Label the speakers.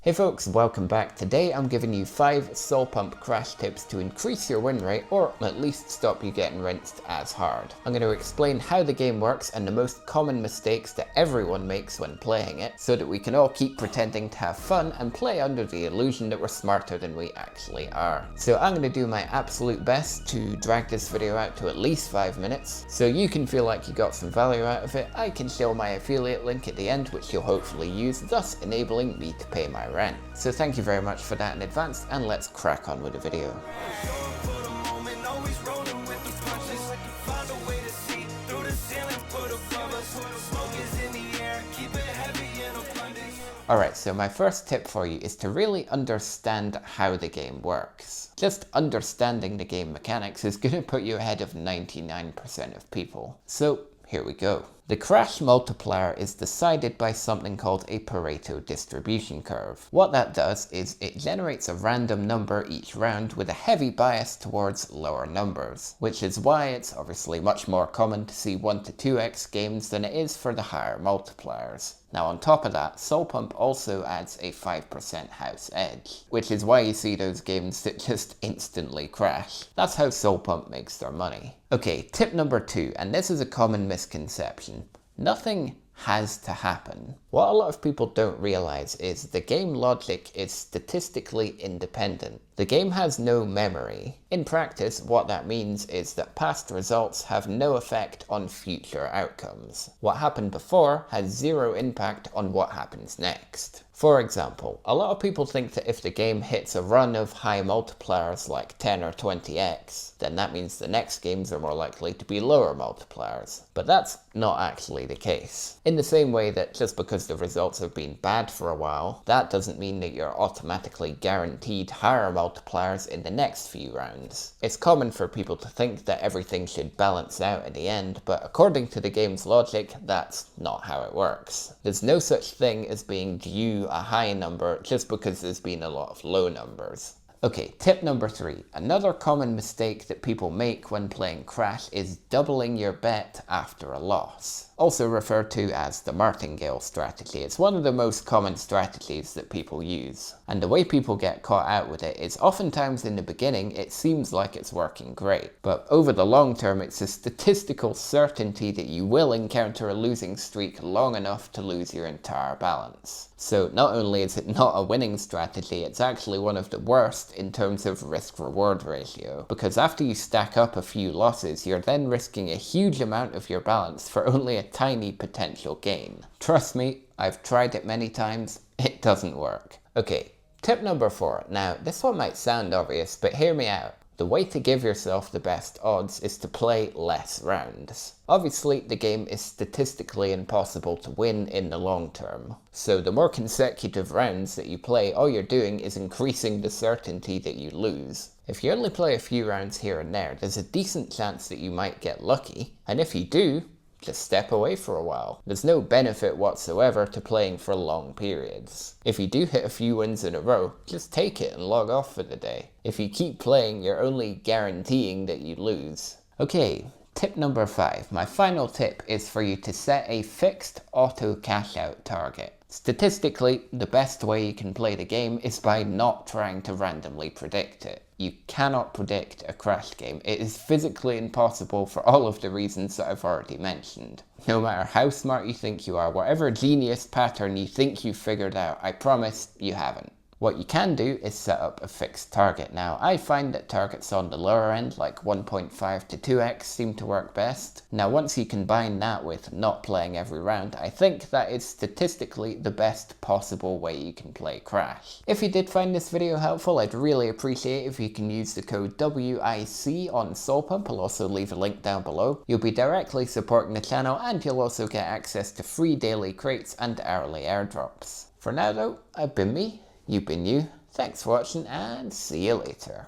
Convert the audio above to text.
Speaker 1: Hey folks, welcome back. Today I'm giving you 5 Solpump Crash tips to increase your win rate or at least stop you getting rinsed as hard. I'm going to explain how the game works and the most common mistakes that everyone makes when playing it so that we can all keep pretending to have fun and play under the illusion that we're smarter than we actually are. So I'm going to do my absolute best to drag this video out to at least 5 minutes so you can feel like you got some value out of it. I can show my affiliate link at the end which you'll hopefully use, thus enabling me to pay my rent. So thank you very much for that in advance, and let's crack on with the video. Alright, so my first tip for you is to really understand how the game works. Just understanding the game mechanics is going to put you ahead of 99% of people. So here we go. The crash multiplier is decided by something called a pareto distribution curve. What that does is it generates a random number each round with a heavy bias towards lower numbers, which is why it's obviously much more common to see 1 to 2x games than it is for the higher multipliers. Now on top of that, Solpump also adds a 5% house edge, which is why you see those games that just instantly crash. That's how Solpump makes their money. Okay, tip number 2, and this is a common misconception. Nothing has to happen. What a lot of people don't realize is the game logic is statistically independent. The game has no memory. In practice, what that means is that past results have no effect on future outcomes. What happened before has zero impact on what happens next. For example, a lot of people think that if the game hits a run of high multipliers like 10 or 20x, then that means the next games are more likely to be lower multipliers. But that's not actually the case. In the same way that just because the results have been bad for a while, that doesn't mean that you're automatically guaranteed higher multipliers in the next few rounds. It's common for people to think that everything should balance out at the end, but according to the game's logic, that's not how it works. There's no such thing as being due a high number just because there's been a lot of low numbers. Okay, tip number 3. Another common mistake that people make when playing Crash is doubling your bet after a loss. Also referred to as the martingale strategy. It's one of the most common strategies that people use. And the way people get caught out with it is oftentimes in the beginning it seems like it's working great. But over the long term it's a statistical certainty that you will encounter a losing streak long enough to lose your entire balance. So not only is it not a winning strategy, it's actually one of the worst in terms of risk-reward ratio. Because after you stack up a few losses, you're then risking a huge amount of your balance for only a tiny potential gain. Trust me, I've tried it many times, it doesn't work. Okay, tip number 4. Now, this one might sound obvious, but hear me out. The way to give yourself the best odds is to play less rounds. Obviously, the game is statistically impossible to win in the long term. So the more consecutive rounds that you play, all you're doing is increasing the certainty that you lose. If you only play a few rounds here and there, there's a decent chance that you might get lucky, and if you do, just step away for a while. There's no benefit whatsoever to playing for long periods. If you do hit a few wins in a row, just take it and log off for the day. If you keep playing, you're only guaranteeing that you lose. Okay, tip number 5. My final tip is for you to set a fixed auto cash out target. Statistically, the best way you can play the game is by not trying to randomly predict it. You cannot predict a Crash game. It is physically impossible for all of the reasons that I've already mentioned. No matter how smart you think you are, whatever genius pattern you think you've figured out, I promise you haven't. What you can do is set up a fixed target. Now, I find that targets on the lower end, like 1.5 to 2x, seem to work best. Now, once you combine that with not playing every round, I think that is statistically the best possible way you can play Crash. If you did find this video helpful, I'd really appreciate if you can use the code WIC on Solpump. I'll also leave a link down below. You'll be directly supporting the channel, and you'll also get access to free daily crates and hourly airdrops. For now though, I've been me. You've been you. Thanks for watching and see you later.